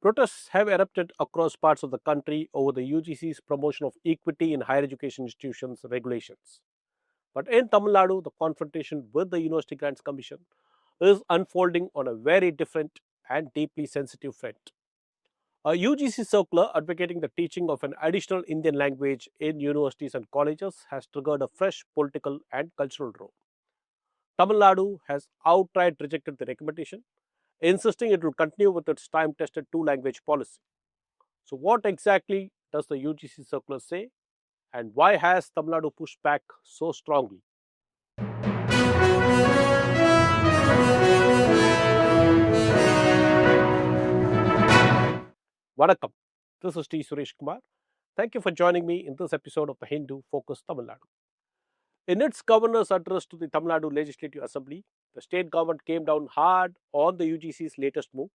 Protests have erupted across parts of the country over the UGC's promotion of equity in higher education institutions regulations. But in Tamil Nadu, the confrontation with the University Grants Commission is unfolding on a very different and deeply sensitive front. A UGC circular advocating the teaching of an additional Indian language in universities and colleges has triggered a fresh political and cultural row. Tamil Nadu has outright rejected the recommendation, insisting it will continue with its time tested two language policy. So, what exactly does the UGC circular say, and why has Tamil Nadu pushed back so strongly? Vanakkam. This is T. Suresh Kumar. Thank you for joining me in this episode of the Hindu Focus Tamil Nadu. In its governor's address to the Tamil Nadu Legislative Assembly, the state government came down hard on the UGC's latest move.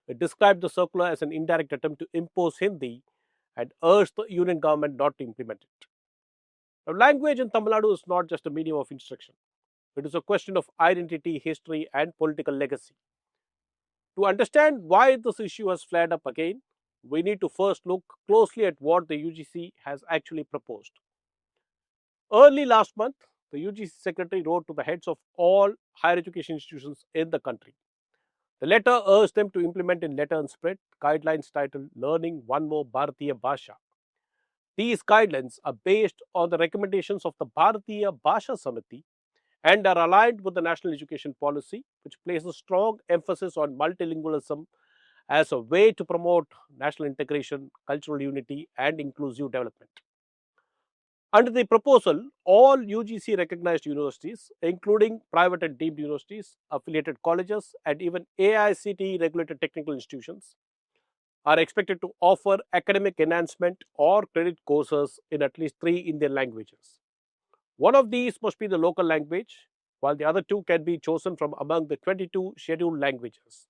It described the circular as an indirect attempt to impose Hindi and urged the union government not to implement it. Now, language in Tamil Nadu is not just a medium of instruction. It is a question of identity, history, and political legacy. To understand why this issue has flared up again, we need to first look closely at what the UGC has actually proposed. Early last month, the UGC secretary wrote to the heads of all higher education institutions in the country. The letter urged them to implement in letter and spirit guidelines titled Learning One More Bharatiya Bhasha. These guidelines are based on the recommendations of the Bharatiya Bhasha Samiti and are aligned with the national education policy, which places strong emphasis on multilingualism as a way to promote national integration, cultural unity, and inclusive development. Under the proposal, all UGC recognized universities, including private and deemed universities, affiliated colleges, and even AICTE regulated technical institutions, are expected to offer academic enhancement or credit courses in at least 3 Indian languages. One of these must be the local language, while the other 2 can be chosen from among the 22 scheduled languages.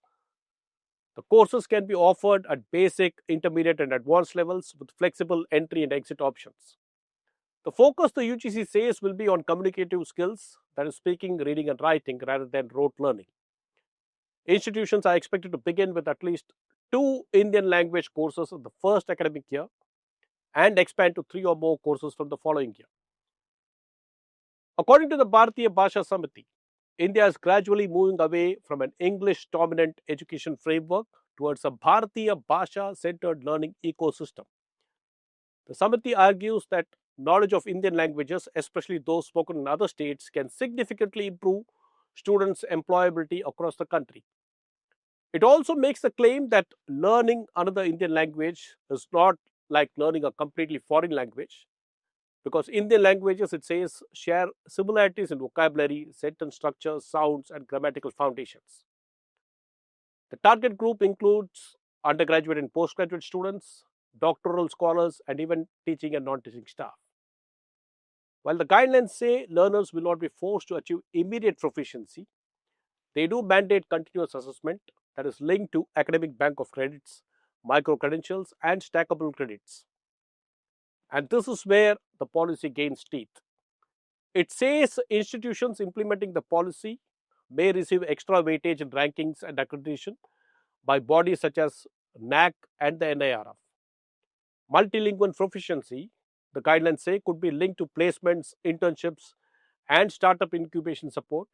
The courses can be offered at basic, intermediate, and advanced levels with flexible entry and exit options. The focus, the UGC says, will be on communicative skills, that is, speaking, reading, and writing, rather than rote learning. Institutions are expected to begin with at least 2 Indian language courses in the first academic year and expand to 3 or more courses from the following year. According to the Bharatiya Bhasha Samiti, India is gradually moving away from an English-dominant education framework towards a Bharatiya Bhasha-centered learning ecosystem. The Samiti argues that knowledge of Indian languages, especially those spoken in other states, can significantly improve students' employability across the country. It also makes the claim that learning another Indian language is not like learning a completely foreign language, because Indian languages, it says, share similarities in vocabulary, sentence structures, sounds, and grammatical foundations. The target group includes undergraduate and postgraduate students, doctoral scholars, and even teaching and non-teaching staff. While the guidelines say learners will not be forced to achieve immediate proficiency, they do mandate continuous assessment that is linked to academic bank of credits, micro-credentials, and stackable credits. And this is where the policy gains teeth. It says institutions implementing the policy may receive extra weightage in rankings and accreditation by bodies such as NAC and the NIRF. Multilingual proficiency, the guidelines say, could be linked to placements, internships, and startup incubation support,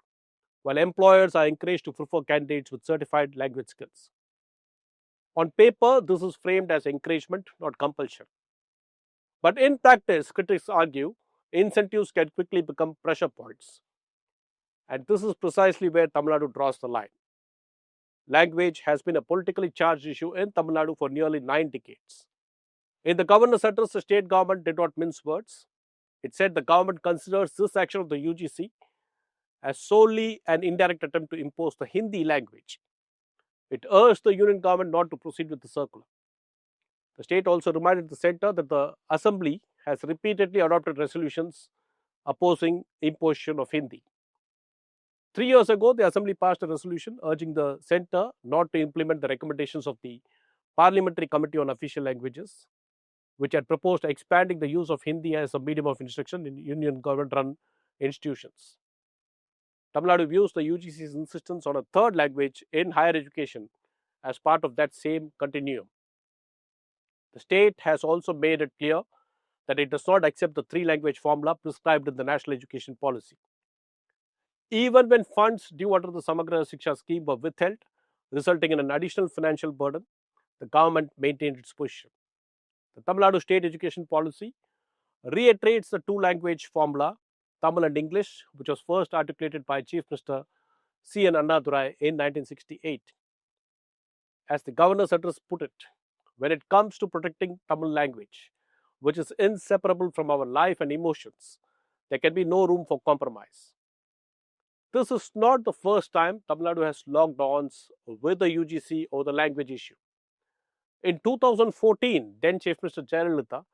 while employers are encouraged to prefer candidates with certified language skills. On paper, this is framed as encouragement, not compulsion. But in practice, critics argue incentives can quickly become pressure points. And this is precisely where Tamil Nadu draws the line. Language has been a politically charged issue in Tamil Nadu for nearly 9 decades. In the governor's address, the state government did not mince words. It said the government considers this action of the UGC as solely an indirect attempt to impose the Hindi language. It urged the union government not to proceed with the circular. The state also reminded the centre that the assembly has repeatedly adopted resolutions opposing imposition of Hindi. 3 years ago, the assembly passed a resolution urging the centre not to implement the recommendations of the Parliamentary Committee on Official Languages, which had proposed expanding the use of Hindi as a medium of instruction in union government-run institutions. Tamil Nadu views the UGC's insistence on a third language in higher education as part of that same continuum. The state has also made it clear that it does not accept the three-language formula prescribed in the national education policy. Even when funds due under the Samagra Shiksha scheme were withheld, resulting in an additional financial burden, the government maintained its position. The Tamil Nadu state education policy reiterates the two-language formula, Tamil and English, which was first articulated by Chief Minister C.N. Annadurai in 1968. As the governor's address put it, when it comes to protecting Tamil language, which is inseparable from our life and emotions, there can be no room for compromise. This is not the first time Tamil Nadu has locked horns with the UGC over the language issue. In 2014, then Chief Minister Jayalalitha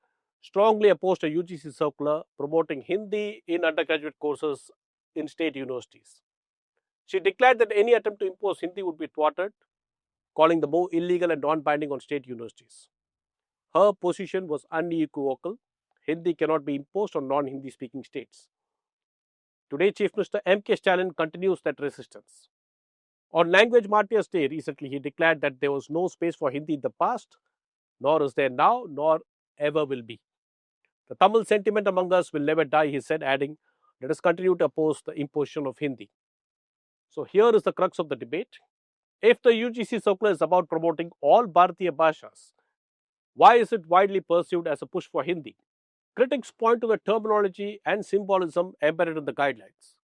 strongly opposed a UGC circular promoting Hindi in undergraduate courses in state universities. She declared that any attempt to impose Hindi would be thwarted, calling the move illegal and non-binding on state universities. Her position was unequivocal. Hindi cannot be imposed on non-Hindi speaking states. Today, Chief Minister M.K. Stalin continues that resistance. On Language Martyrs Day recently, he declared that there was no space for Hindi in the past, nor is there now, nor ever will be. The Tamil sentiment among us will never die, he said, adding, let us continue to oppose the imposition of Hindi. So here is the crux of the debate. If the UGC circular is about promoting all Bharatiya Bhashas, why is it widely perceived as a push for Hindi? Critics point to the terminology and symbolism embedded in the guidelines.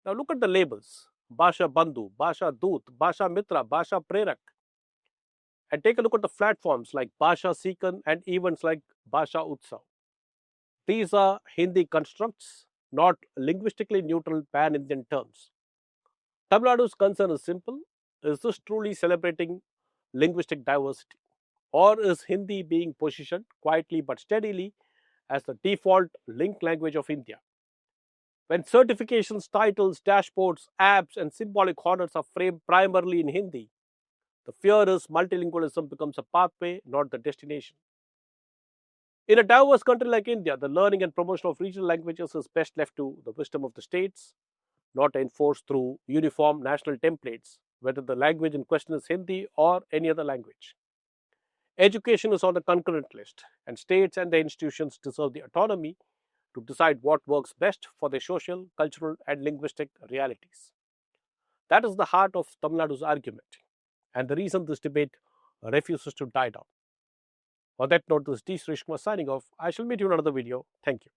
Now look at the labels: Bhasha Bandhu, Bhasha Doot, Bhasha Mitra, Bhasha Prerak. And take a look at the platforms like Bhasha Seekan and events like Bhasha Utsav. These are Hindi constructs, not linguistically neutral pan-Indian terms. Tamil Nadu's concern is simple. Is this truly celebrating linguistic diversity? Or is Hindi being positioned quietly but steadily as the default linked language of India? When certifications, titles, dashboards, apps, and symbolic honors are framed primarily in Hindi, the fear is multilingualism becomes a pathway, not the destination. In a diverse country like India, the learning and promotion of regional languages is best left to the wisdom of the states, not enforced through uniform national templates, whether the language in question is Hindi or any other language. Education is on the concurrent list, and states and their institutions deserve the autonomy to decide what works best for their social, cultural, and linguistic realities. That is the heart of Tamil Nadu's argument, and the reason this debate refuses to die down. On that note, this is D. Srishkumar signing off. I shall meet you in another video. Thank you.